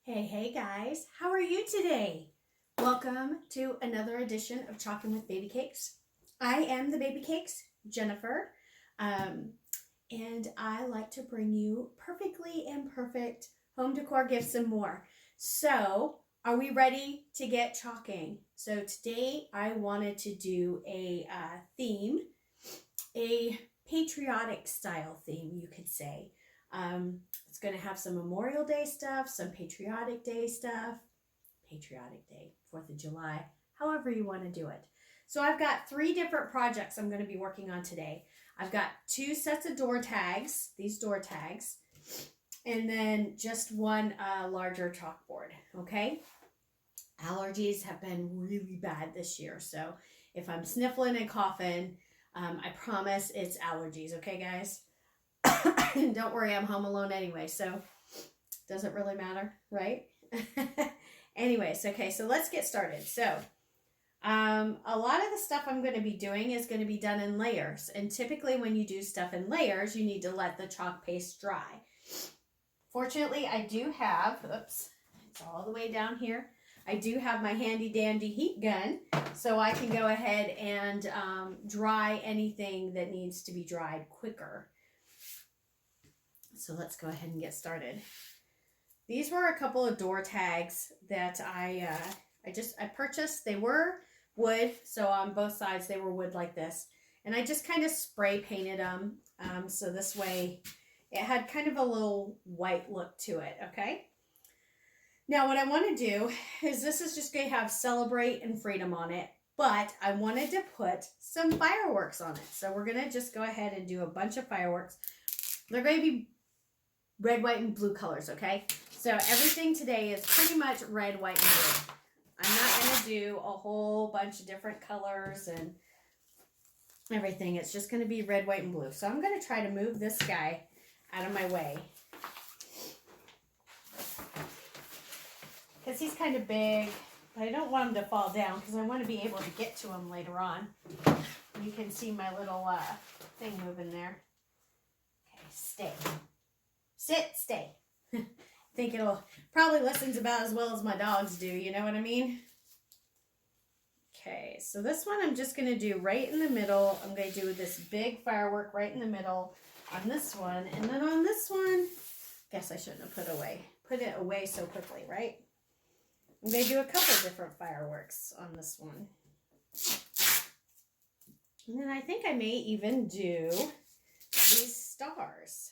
Hey guys, how are you today? Welcome to another edition of Chalking with Babycakes. I am the Babycakes, Jennifer, and I like to bring you perfectly imperfect home decor gifts and more. So, are we ready to get chalking? So today I wanted to do a theme, a patriotic style theme, you could say. It's going to have some Memorial Day stuff, some Patriotic Day stuff, Patriotic Day, 4th of July, however you want to do it. So I've got 3 different projects I'm going to be working on today. I've got 2 sets of door tags, these door tags, and then just one larger chalkboard, okay? Allergies have been really bad this year, so if I'm sniffling and coughing, I promise it's allergies, okay guys? Don't worry, I'm home alone anyway, so doesn't really matter, right? Anyways, okay, so let's get started. So, a lot of the stuff I'm going to be doing is going to be done in layers, and typically when you do stuff in layers, you need to let the chalk paste dry. Fortunately, I do have, oops, it's all the way down here. I do have my handy dandy heat gun, so I can go ahead and dry anything that needs to be dried quicker. So let's go ahead and get started. These were a couple of door tags that I purchased. They were wood, so on both sides they were wood like this. And I just kind of spray painted them, so this way it had kind of a little white look to it, okay? Now what I want to do is this is just going to have Celebrate and Freedom on it, but I wanted to put some fireworks on it. So we're going to just go ahead and do a bunch of fireworks. They're going to be red, white, and blue colors, okay? So everything today is pretty much red, white, and blue. I'm not going to do a whole bunch of different colors and everything. It's just going to be red, white, and blue. So I'm going to try to move this guy out of my way, because he's kind of big, but I don't want him to fall down because I want to be able to get to him later on. You can see my little thing moving there. Okay, stay. Sit, stay. I think it'll probably listens about as well as my dogs do, you know what I mean? Okay, so this one I'm just going to do right in the middle. I'm going to do this big firework right in the middle on this one. And then on this one, guess I shouldn't have put it away so quickly, right? I'm going to do a couple different fireworks on this one. And then I think I may even do these stars.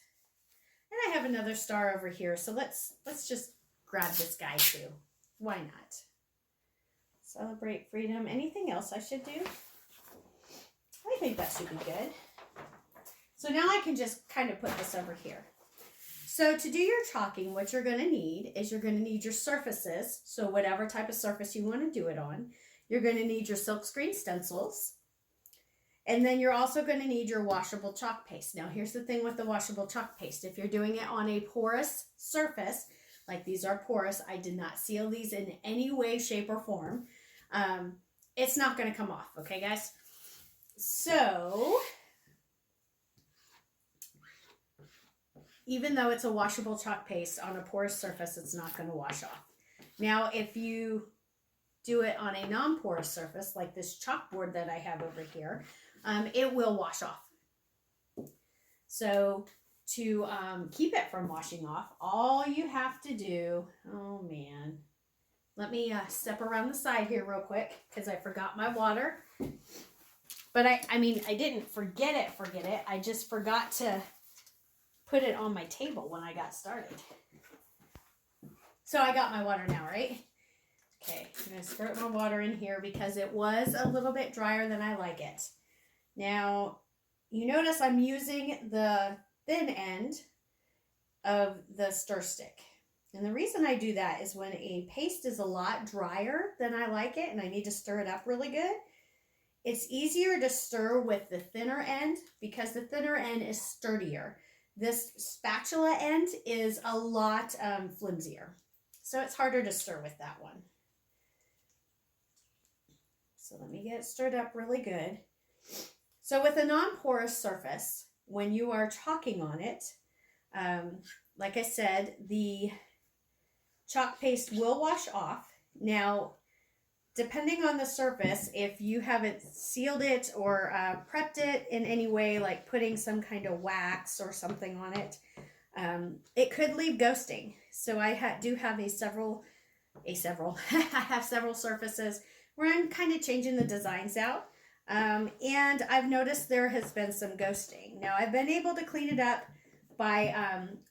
And I have another star over here, so let's just grab this guy too. Why not? Celebrate Freedom. Anything else I should do? I think that should be good. So now I can just kind of put this over here. So to do your chalking, what you're going to need is you're going to need your surfaces. So whatever type of surface you want to do it on. You're going to need your silkscreen stencils. And then you're also going to need your washable chalk paste. Now here's the thing with the washable chalk paste. If you're doing it on a porous surface, like these are porous, I did not seal these in any way, shape, or form. It's not going to come off, okay guys? So, even though it's a washable chalk paste on a porous surface, it's not going to wash off. Now if you do it on a non-porous surface, like this chalkboard that I have over here, it will wash off. So to keep it from washing off, all you have to do, oh man, let me step around the side here real quick because I forgot my water. But I mean, I didn't forget it. I just forgot to put it on my table when I got started. So I got my water now, right? Okay, I'm going to squirt my water in here because it was a little bit drier than I like it. Now, you notice I'm using the thin end of the stir stick. And the reason I do that is when a paste is a lot drier than I like it and I need to stir it up really good, it's easier to stir with the thinner end because the thinner end is sturdier. This spatula end is a lot flimsier. So it's harder to stir with that one. So let me get it stirred up really good. So with a non-porous surface, when you are chalking on it, like I said, the chalk paste will wash off. Now, depending on the surface, if you haven't sealed it or prepped it in any way, like putting some kind of wax or something on it, it could leave ghosting. So I do have I have several surfaces where I'm kind of changing the designs out. And I've noticed there has been some ghosting. Now I've been able to clean it up by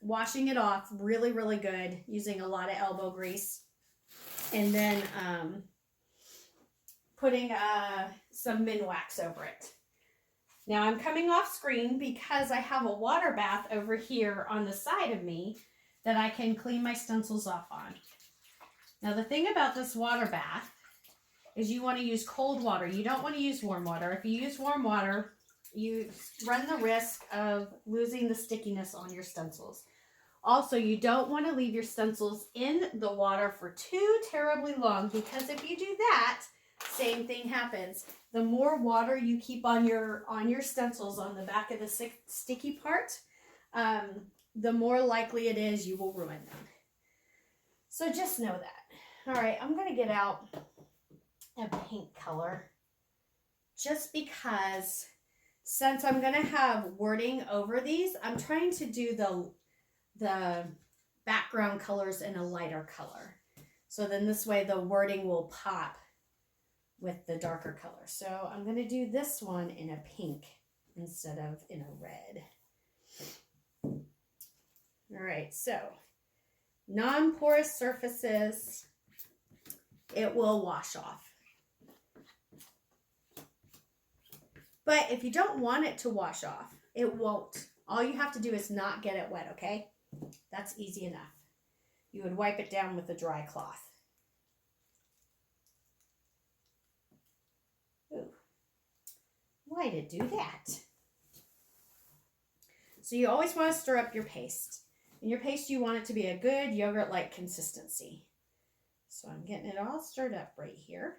washing it off really, really good, using a lot of elbow grease. And then putting some Minwax over it. Now I'm coming off screen because I have a water bath over here on the side of me that I can clean my stencils off on. Now the thing about this water bath is you want to use cold water. You don't want to use warm water. If you use warm water, you run the risk of losing the stickiness on your stencils. Also, you don't want to leave your stencils in the water for too terribly long, because if you do that, same thing happens. The more water you keep on your stencils on the back of the sticky part, the more likely it is you will ruin them. So just know that. All right, I'm going to get out a pink color just because since I'm going to have wording over these, I'm trying to do the background colors in a lighter color. So then this way the wording will pop with the darker color. So I'm going to do this one in a pink instead of in a red. All right, so non-porous surfaces, it will wash off. But if you don't want it to wash off, it won't. All you have to do is not get it wet, okay? That's easy enough. You would wipe it down with a dry cloth. Ooh, why did it do that? So you always want to stir up your paste. In your paste, you want it to be a good yogurt-like consistency. So I'm getting it all stirred up right here.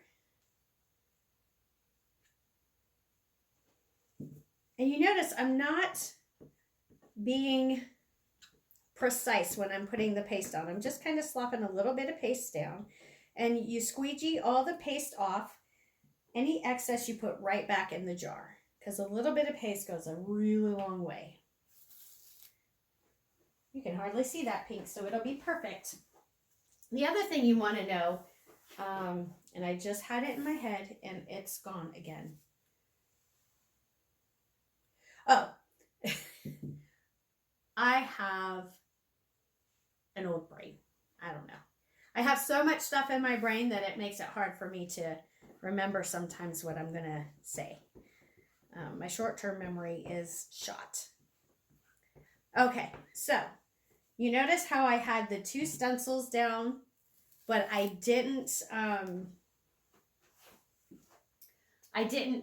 And you notice I'm not being precise when I'm putting the paste on. I'm just kind of slopping a little bit of paste down. And you squeegee all the paste off. Any excess you put right back in the jar, because a little bit of paste goes a really long way. You can hardly see that pink, so it'll be perfect. The other thing you want to know, and I just had it in my head and it's gone again. Oh, I have an old brain. I don't know. I have so much stuff in my brain that it makes it hard for me to remember sometimes what I'm going to say. My short-term memory is shot. Okay, so you notice how I had the two stencils down, but I didn't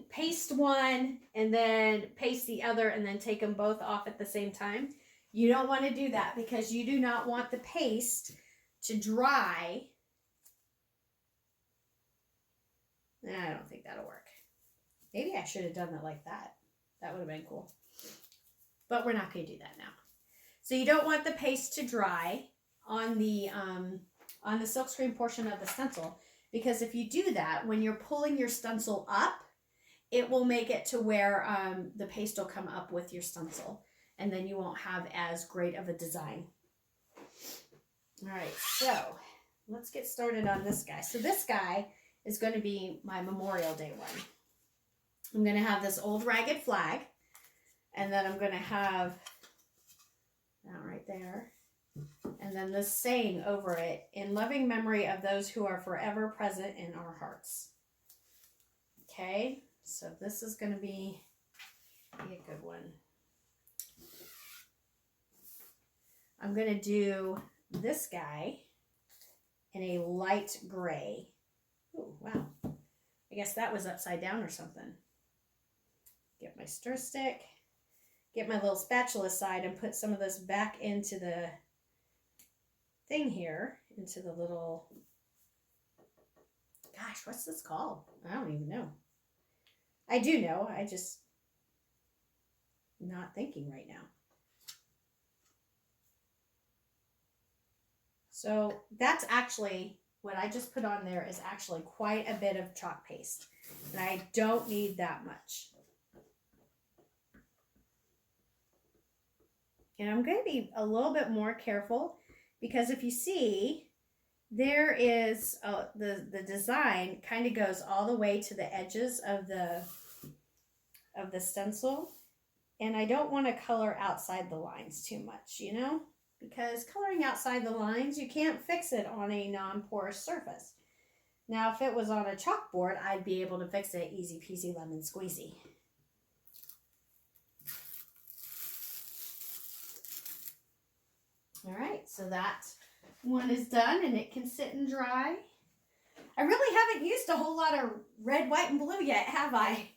paste one and then paste the other and then take them both off at the same time. You don't want to do that because you do not want the paste to dry. I don't think that'll work. Maybe I should have done it like that. That would have been cool. But we're not going to do that now. So you don't want the paste to dry on the silkscreen portion of the stencil, because if you do that, when you're pulling your stencil up, it will make it to where the paste will come up with your stencil, and then you won't have as great of a design. All right, so let's get started on this guy. So this guy is going to be my Memorial Day one. I'm going to have this old ragged flag, and then I'm going to have that right there, and then this saying over it, in loving memory of those who are forever present in our hearts. Okay, so this is going to be a good one. I'm going to do this guy in a light gray. Oh, wow. I guess that was upside down or something. Get my stir stick. Get my little spatula side and put some of this back into the thing here. Into the little... Gosh, what's this called? I don't even know. I do know. I just... not thinking right now. So that's actually what I just put on there is actually quite a bit of chalk paste. And I don't need that much. And I'm going to be a little bit more careful because if you see, there is the design kind of goes all the way to the edges of the stencil. And I don't want to color outside the lines too much, you know? Because coloring outside the lines, you can't fix it on a non-porous surface. Now, if it was on a chalkboard, I'd be able to fix it easy peasy lemon squeezy. All right, so that one is done and it can sit and dry. I really haven't used a whole lot of red, white, and blue yet, have I?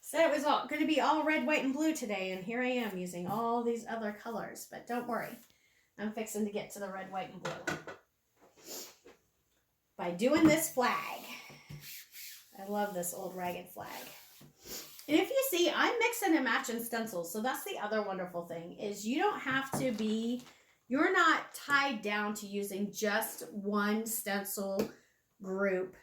Said it was all going to be all red, white, and blue today, and here I am using all these other colors. But don't worry, I'm fixing to get to the red, white, and blue by doing this flag. I love this old ragged flag. And if you see, I'm mixing and matching stencils, so that's the other wonderful thing, is you don't have to be, you're not tied down to using just one stencil group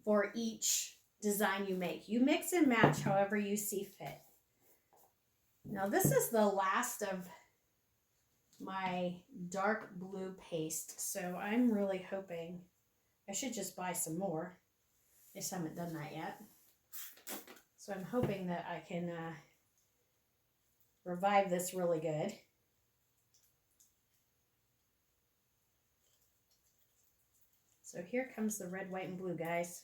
for each design you make. You mix and match however you see fit. Now this is the last of my dark blue paste, so I'm really hoping, I should just buy some more. I just haven't done that yet. So I'm hoping that I can revive this really good. So here comes the red, white, and blue, guys.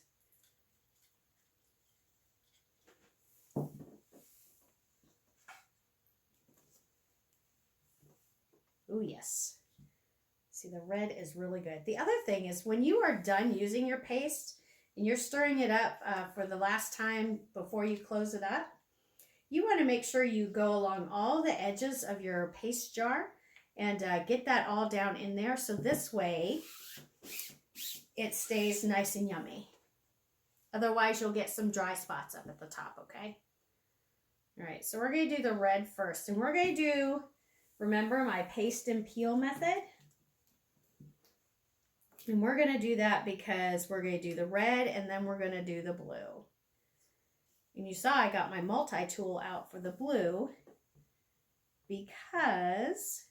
Oh, yes. See, the red is really good. The other thing is when you are done using your paste and you're stirring it up for the last time before you close it up, you want to make sure you go along all the edges of your paste jar and get that all down in there. So this way it stays nice and yummy. Otherwise, you'll get some dry spots up at the top, okay? All right, so we're going to do the red first. And we're going to do, remember, my paste and peel method. And we're going to do that because we're going to do the red and then we're going to do the blue. And you saw I got my multi-tool out for the blue because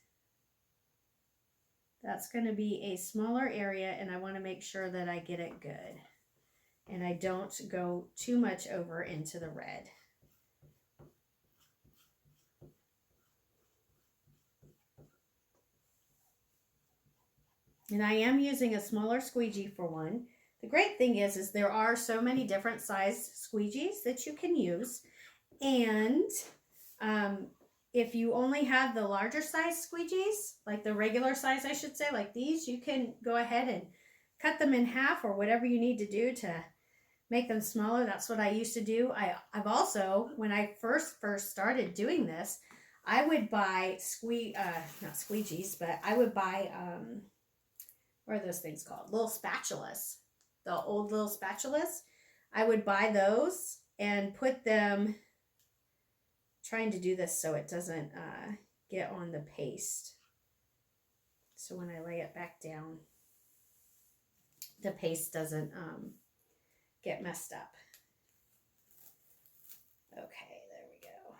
that's going to be a smaller area and I want to make sure that I get it good. And I don't go too much over into the red. And I am using a smaller squeegee for one. The great thing is there are so many different size squeegees that you can use. And if you only have the larger size squeegees, like the regular size, I should say, like these, you can go ahead and cut them in half or whatever you need to do to make them smaller. That's what I used to do. I've also, when I first started doing this, I would buy not squeegees, but I would buy, what are those things called? Little spatulas. The old little spatulas. I would buy those and put them, trying to do this so it doesn't get on the paste. So when I lay it back down, the paste doesn't get messed up. Okay, there we go.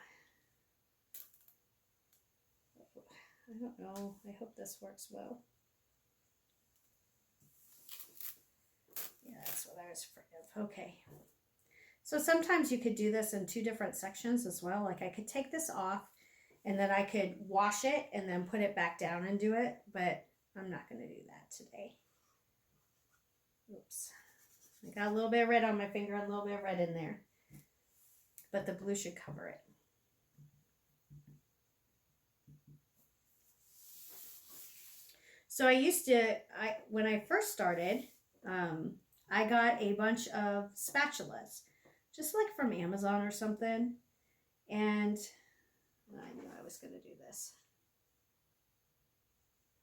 I don't know. I hope this works well. Yeah, that's what I was afraid of. Okay. So sometimes you could do this in two different sections as well. Like I could take this off and then I could wash it and then put it back down and do it. But I'm not going to do that today. Oops. I got a little bit of red on my finger and a little bit of red in there. But the blue should cover it. So when I first started, I got a bunch of spatulas, just like from Amazon or something. And I knew I was going to do this.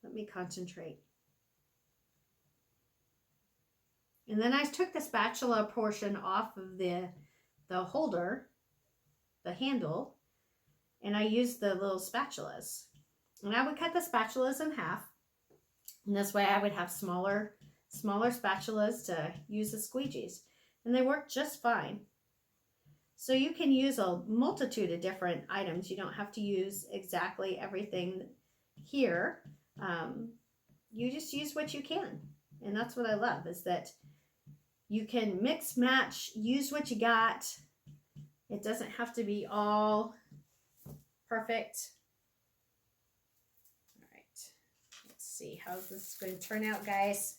Let me concentrate. And then I took the spatula portion off of the holder, the handle, and I used the little spatulas. And I would cut the spatulas in half. And this way I would have smaller spatulas to use as squeegees. And they work just fine. So you can use a multitude of different items. You don't have to use exactly everything here. You just use what you can. And that's what I love, is that you can mix, match, use what you got. It doesn't have to be all perfect. All right, let's see how this is going to turn out, guys.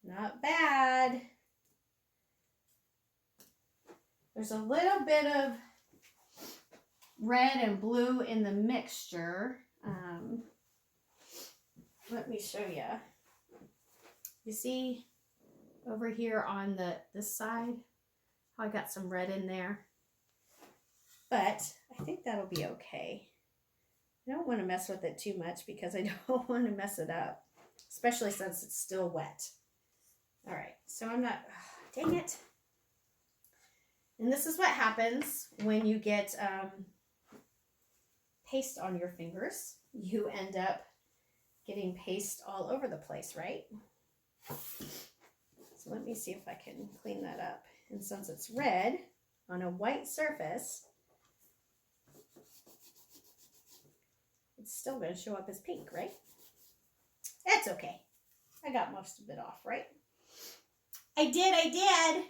Not bad. There's a little bit of red and blue in the mixture. Let me show you. You see over here on this side how I got some red in there? But I think that'll be okay. I don't want to mess with it too much because I don't want to mess it up, especially since it's still wet. All right, so I'm not, dang it. And this is what happens when you get paste on your fingers. You end up getting paste all over the place, right? So let me see if I can clean that up. And since it's red on a white surface, it's still going to show up as pink, right? That's okay. I got most of it off, right? I did.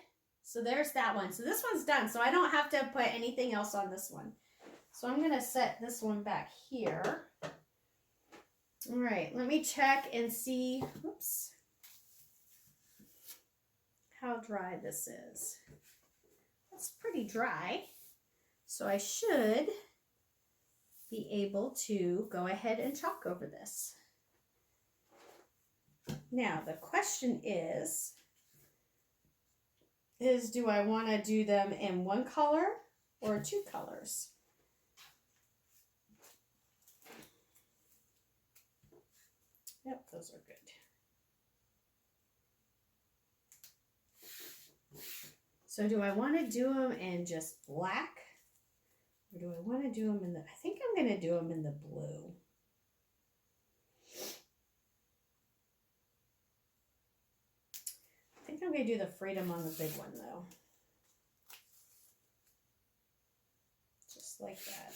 So there's that one. So this one's done. So I don't have to put anything else on this one. So I'm going to set this one back here. All right, let me check and see, oops, how dry this is. It's pretty dry. So I should be able to go ahead and chalk over this. Now, the question is do I want to do them in one color or two colors? Yep, those are good. So do I want to do them in just black? Or do I want to do them in the, I think I'm going to do them in the blue. I think I'm going to do the freedom on the big one though. Just like that.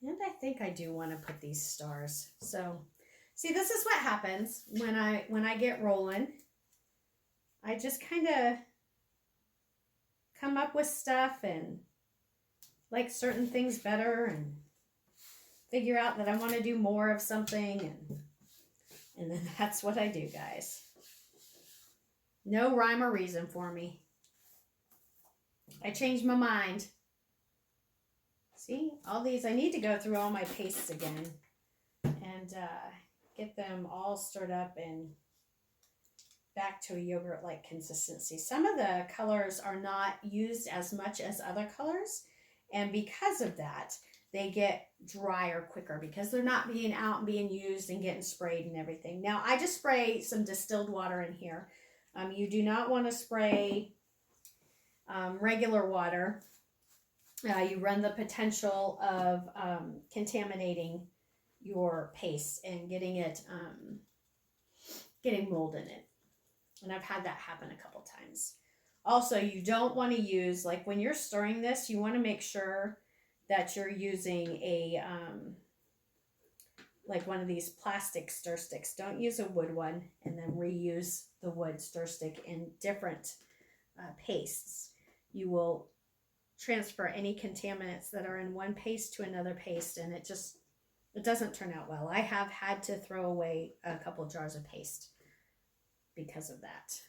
And I think I do want to put these stars. So, see, this is what happens when I get rolling. I just kind of come up with stuff and like certain things better and figure out that I want to do more of something, and then that's what I do, guys. No rhyme or reason for me. I changed my mind. See, all these, I need to go through all my pastes again and get them all stirred up and back to a yogurt-like consistency. Some of the colors are not used as much as other colors, and because of that, they get drier quicker because they're not being out and being used and getting sprayed and everything. Now, I just spray some distilled water in here. You do not want to spray regular water. You run the potential of contaminating your paste and getting mold in it. And I've had that happen a couple times. Also, you don't want to use, like when you're stirring this, you want to make sure that you're using a, like one of these plastic stir sticks. Don't use a wood one and then reuse the wood stir stick in different pastes. You will transfer any contaminants that are in one paste to another paste, and it doesn't turn out well. I have had to throw away a couple jars of paste because of that.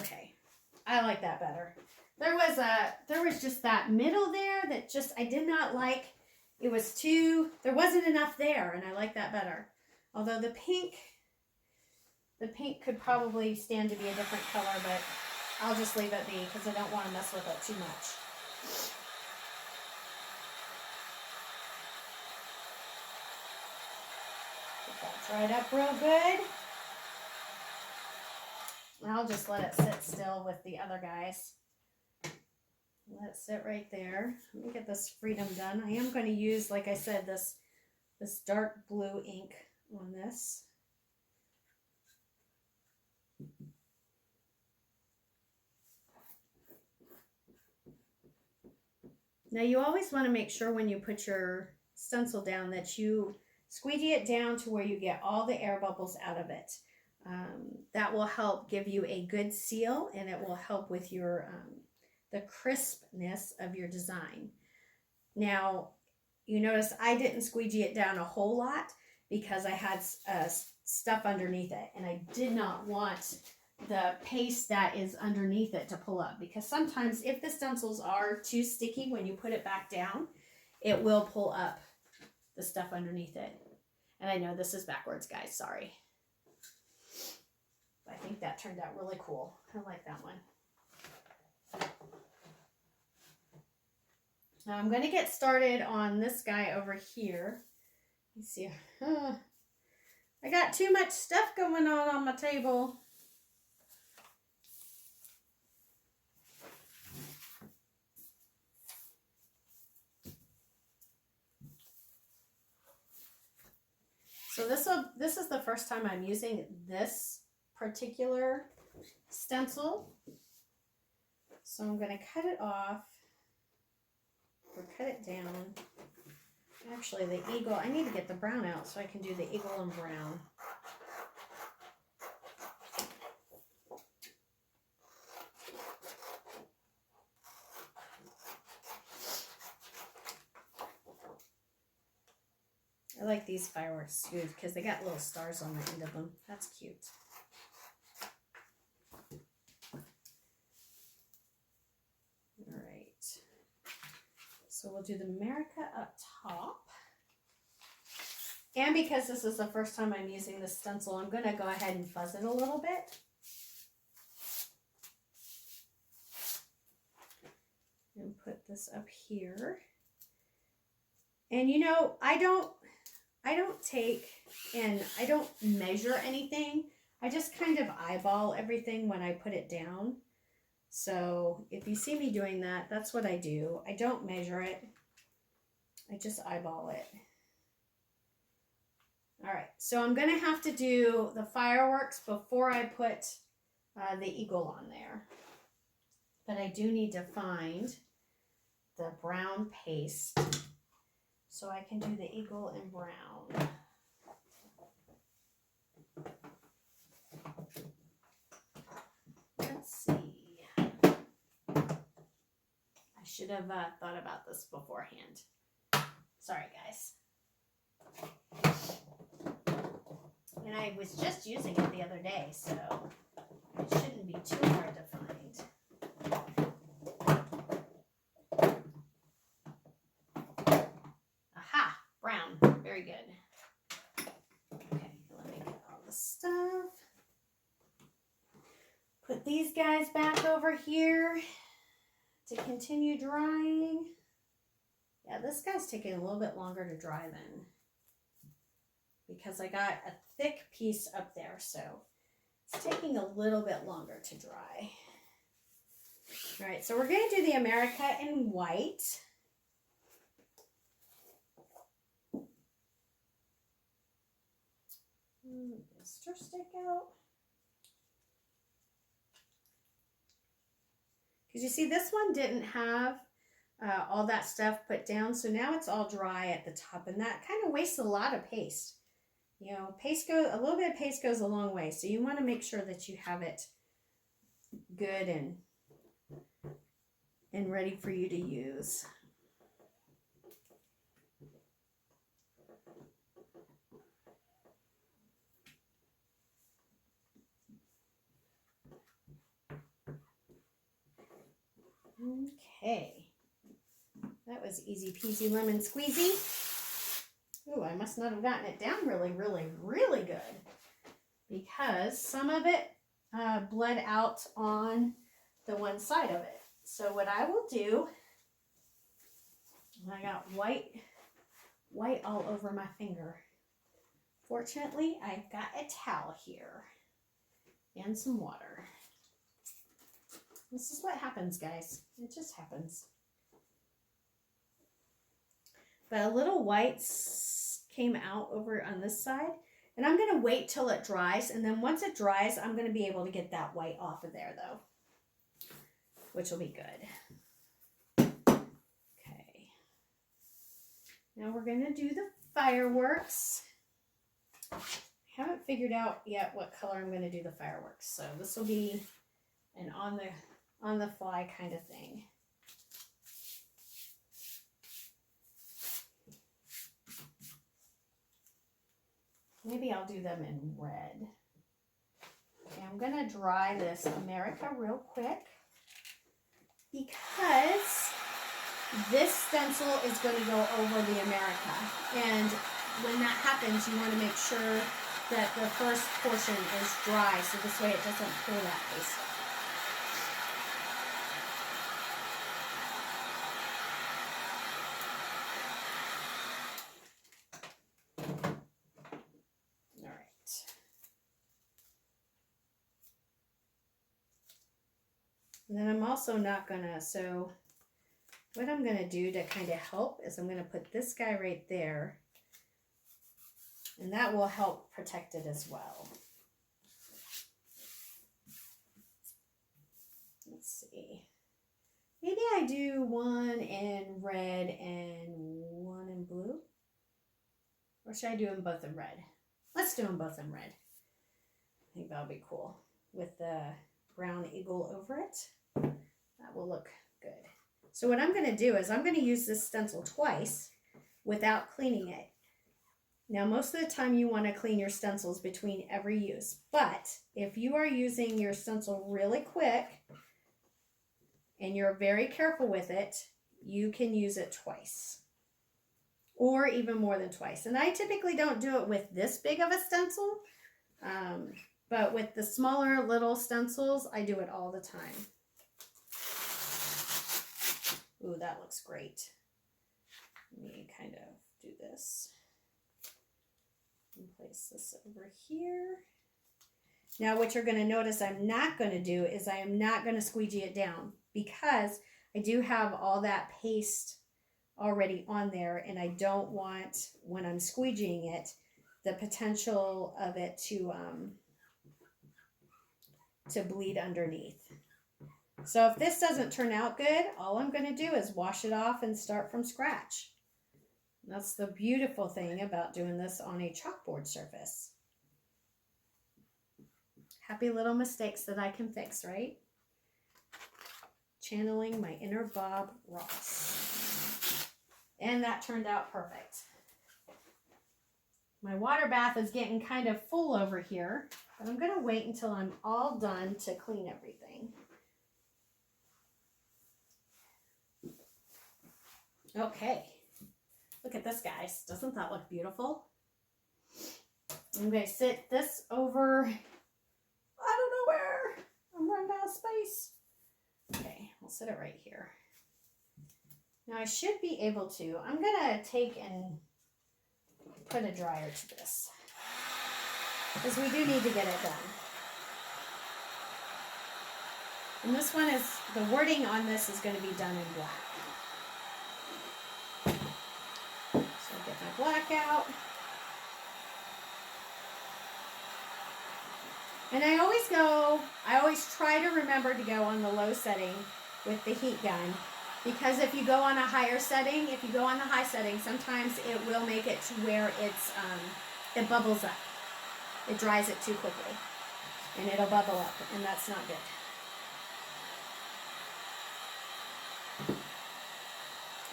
Okay, I like that better. There was just that middle there that just I did not like. It was there wasn't enough there, and I like that better. Although the pink could probably stand to be a different color, but I'll just leave it be because I don't want to mess with it too much. Get that dried up real good. And I'll just let it sit still with the other guys Let it sit right there. Let me get this freedom done. I am going to use, like I said, this dark blue ink on this. Now you always want to make sure when you put your stencil down that you squeegee it down to where you get all the air bubbles out of it. That will help give you a good seal, and it will help with your the crispness of your design. Now, you notice I didn't squeegee it down a whole lot because I had stuff underneath it, and I did not want the paste that is underneath it to pull up, because sometimes if the stencils are too sticky when you put it back down, it will pull up the stuff underneath it. And I know this is backwards, guys, sorry. I think that turned out really cool. I like that one. Now I'm going to get started on this guy over here. Let's see. I got too much stuff going on my table. So this is the first time I'm using this particular stencil. So I'm going to cut it off or cut it down. Actually, the eagle, I need to get the brown out so I can do the eagle and brown. I like these fireworks too because they got little stars on the end of them. That's cute. All right. So we'll do the America up top. And because this is the first time I'm using this stencil, I'm going to go ahead and fuzz it a little bit. And put this up here. And you know, I don't take and I don't measure anything. I just kind of eyeball everything when I put it down. So if you see me doing that, that's what I do. I don't measure it. I just eyeball it. All right, so I'm going to have to do the fireworks before I put the eagle on there. But I do need to find the brown paste so I can do the eagle in brown. Let's see. I should have thought about this beforehand. Sorry, guys. And I was just using it the other day, so it shouldn't be too hard to find. Aha! Brown. Very good. Okay, let me get all the stuff. Put these guys back over here to continue drying. Yeah, this guy's taking a little bit longer to dry then, because I got a thick piece up there, so it's taking a little bit longer to dry. All right, so we're going to do the America in white. Stir stick out. Because you see, this one didn't have all that stuff put down, so now it's all dry at the top, and that kind of wastes a lot of paste. You know, a little bit of paste goes a long way, so you want to make sure that you have it good and ready for you to use. Okay, that was easy peasy lemon squeezy. Ooh, I must not have gotten it down really, really, really good, because some of it bled out on the one side of it. So what I will do, I got white all over my finger. Fortunately, I've got a towel here and some water. This is what happens, guys. It just happens. But a little white came out over on this side. And I'm going to wait till it dries. And then once it dries, I'm going to be able to get that white off of there, though. Which will be good. Okay. Now we're going to do the fireworks. I haven't figured out yet what color I'm going to do the fireworks. So this will be an on the fly kind of thing. Maybe I'll do them in red. Okay, I'm going to dry this America real quick because this stencil is going to go over the America. And when that happens, you want to make sure that the first portion is dry so this way it doesn't pull that paste. And then I'm also not gonna, so what I'm gonna do to kind of help is I'm gonna put this guy right there, and that will help protect it as well. Let's see. Maybe I do one in red and one in blue. Or should I do them both in red? Let's do them both in red. I think that'll be cool with the brown eagle over it. That will look good. So what I'm going to do is I'm going to use this stencil twice without cleaning it. Now most of the time you want to clean your stencils between every use, but if you are using your stencil really quick and you're very careful with it, you can use it twice or even more than twice. And I typically don't do it with this big of a stencil, but with the smaller little stencils, I do it all the time. Ooh, that looks great. Let me kind of do this. And place this over here. Now what you're going to notice I'm not going to do is I am not going to squeegee it down because I do have all that paste already on there, and I don't want, when I'm squeegeeing it, the potential of it to bleed underneath. So if this doesn't turn out good, all I'm going to do is wash it off and start from scratch. That's the beautiful thing about doing this on a chalkboard surface. Happy little mistakes that I can fix, right? Channeling my inner Bob Ross. And that turned out perfect. My water bath is getting kind of full over here, but I'm going to wait until I'm all done to clean everything. Okay, look at this, guys. Doesn't that look beautiful? I'm going to sit this over, I don't know where. I'm running out of space. Okay, I'll sit it right here. Now I should be able to, I'm going to take and put a dryer to this, because we do need to get it done. And this one is, the wording on this is going to be done in black. So I'll get my black out. And I always try to remember to go on the low setting with the heat gun, because if you go on a higher setting, sometimes it will make it to where it bubbles up. It dries it too quickly, and it'll bubble up, and that's not good.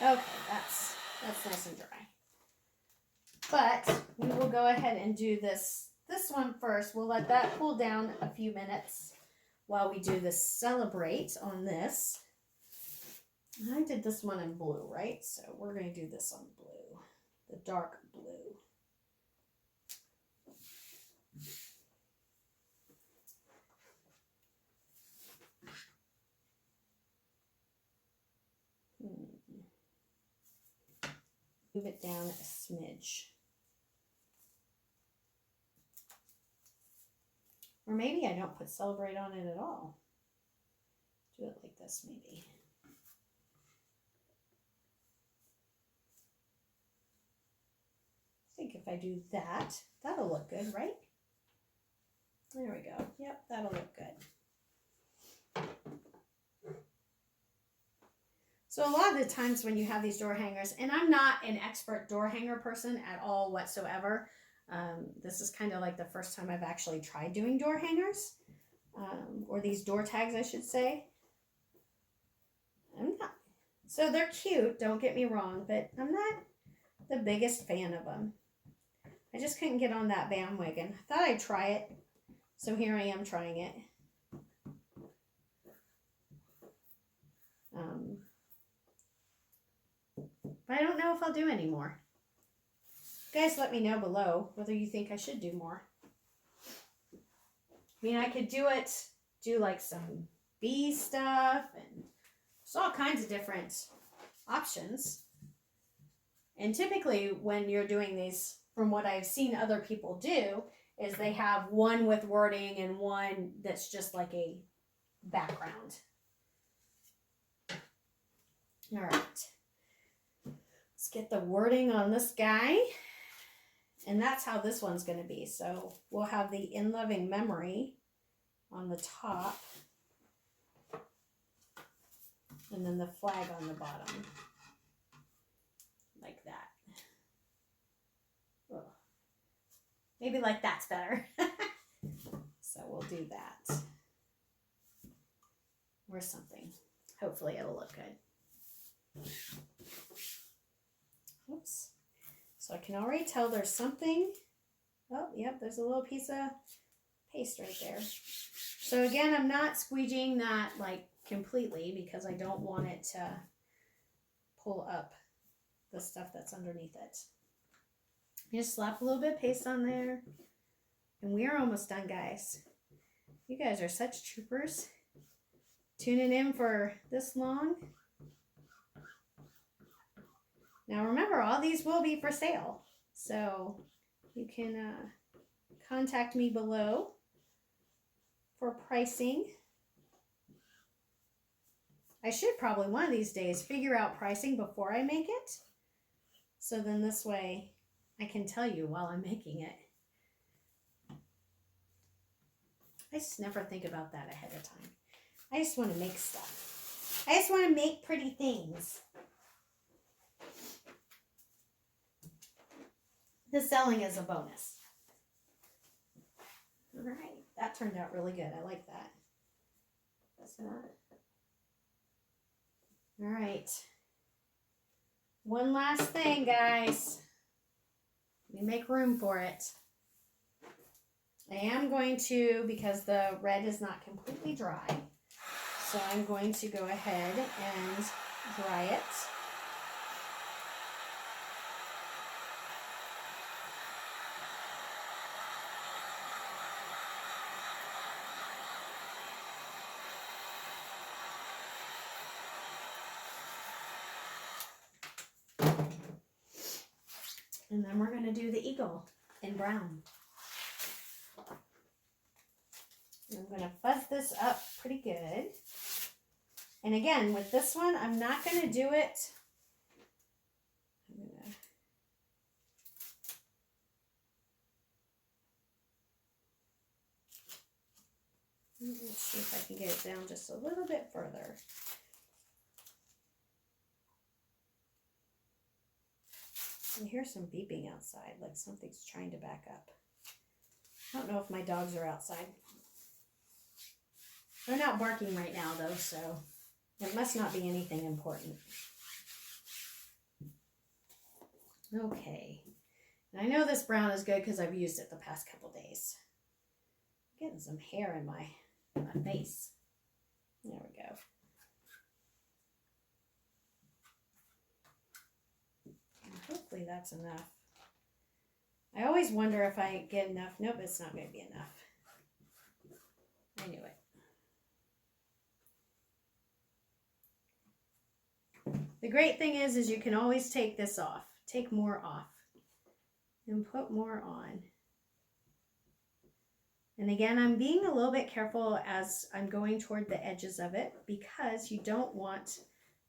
Okay, that's nice and dry. But we will go ahead and do this one first. We'll let that cool down a few minutes while we do the celebrate on this. I did this one in blue, right? So we're going to do this on blue, the dark blue. Move it down a smidge. Or maybe I don't put celebrate on it at all. Do it like this maybe. I think if I do that, that'll look good, right? There we go. Yep, that'll look good. So a lot of the times when you have these door hangers, and I'm not an expert door hanger person at all whatsoever. This is kind of like the first time I've actually tried doing door hangers, or these door tags, I should say. I'm not. So they're cute, don't get me wrong, but I'm not the biggest fan of them. I just couldn't get on that bandwagon. I thought I'd try it, so here I am trying it. But I don't know if I'll do any more. Guys, let me know below whether you think I should do more. I mean, I could do like some bee stuff, and there's all kinds of different options. And typically when you're doing these, from what I've seen other people do, is they have one with wording and one that's just like a background. All right. Let's get the wording on this guy. And that's how this one's going to be. So we'll have the in loving memory on the top. And then the flag on the bottom. Like that. Ugh. Maybe like that's better. So we'll do that. Or something. Hopefully it'll look good. Oops. So I can already tell there's something. Oh, yep, there's a little piece of paste right there. So again, I'm not squeegeeing that like completely because I don't want it to pull up the stuff that's underneath it. Just slap a little bit of paste on there. And we are almost done, guys. You guys are such troopers. Tuning in for this long. Now remember, all these will be for sale. So you can contact me below for pricing. I should probably one of these days figure out pricing before I make it. So then this way I can tell you while I'm making it. I just never think about that ahead of time. I just want to make stuff. I just want to make pretty things. The selling is a bonus. All right, that turned out really good. I like that. That's not. All right. One last thing, guys. Let me make room for it. I am going to, because the red is not completely dry, so I'm going to go ahead and dry it. And then we're going to do the eagle in brown. I'm going to fuzz this up pretty good. And again, with this one, I'm not going to do it. Let's see if I can get it down just a little bit further. I hear some beeping outside, like something's trying to back up. I don't know if my dogs are outside. They're not barking right now, though, so it must not be anything important. Okay. And I know this brown is good because I've used it the past couple days. I'm getting some hair in my face. There we go. Hopefully that's enough. I always wonder if I get enough. Nope, it's not going to be enough. I knew it. The great thing is you can always take this off. Take more off. And put more on. And again, I'm being a little bit careful as I'm going toward the edges of it because you don't want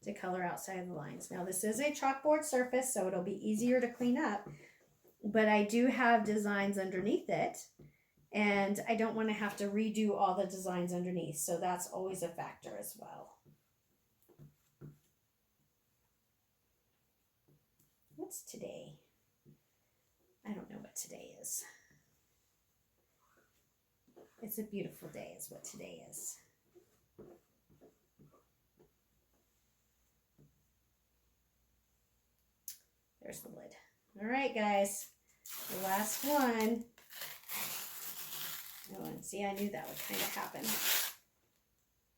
to color outside of the lines. Now this is a chalkboard surface, so it'll be easier to clean up, but I do have designs underneath it, and I don't want to have to redo all the designs underneath, so that's always a factor as well. What's today? I don't know what today is. It's a beautiful day is what today is. There's the lid. All right, guys, the last one. Oh, and see, I knew that would kind of happen.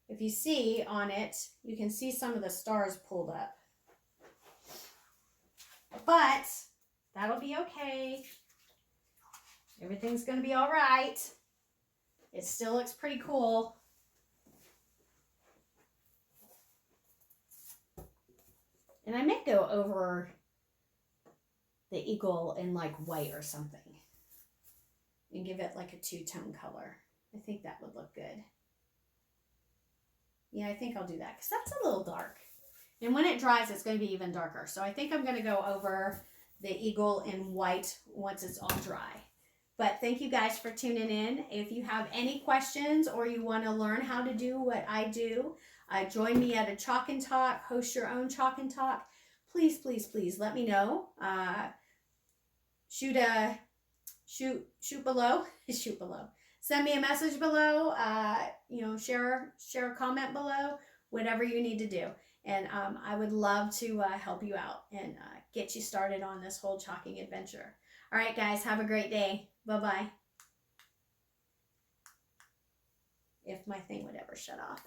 If you see on it, you can see some of the stars pulled up. But that'll be okay. Everything's going to be all right. It still looks pretty cool. And I may go over the eagle in like white or something and give it like a two-tone color. I think that would look good. Yeah, I think I'll do that because that's a little dark. And when it dries, it's going to be even darker. So I think I'm going to go over the eagle in white once it's all dry. But thank you guys for tuning in. If you have any questions or you want to learn how to do what I do, join me at a Chalk and Talk, host your own Chalk and Talk. Please, please, please let me know. Shoot below. Shoot below. Send me a message below. Share a comment below. Whatever you need to do. And I would love to help you out and get you started on this whole chalking adventure. All right, guys, have a great day. Bye-bye. If my thing would ever shut off.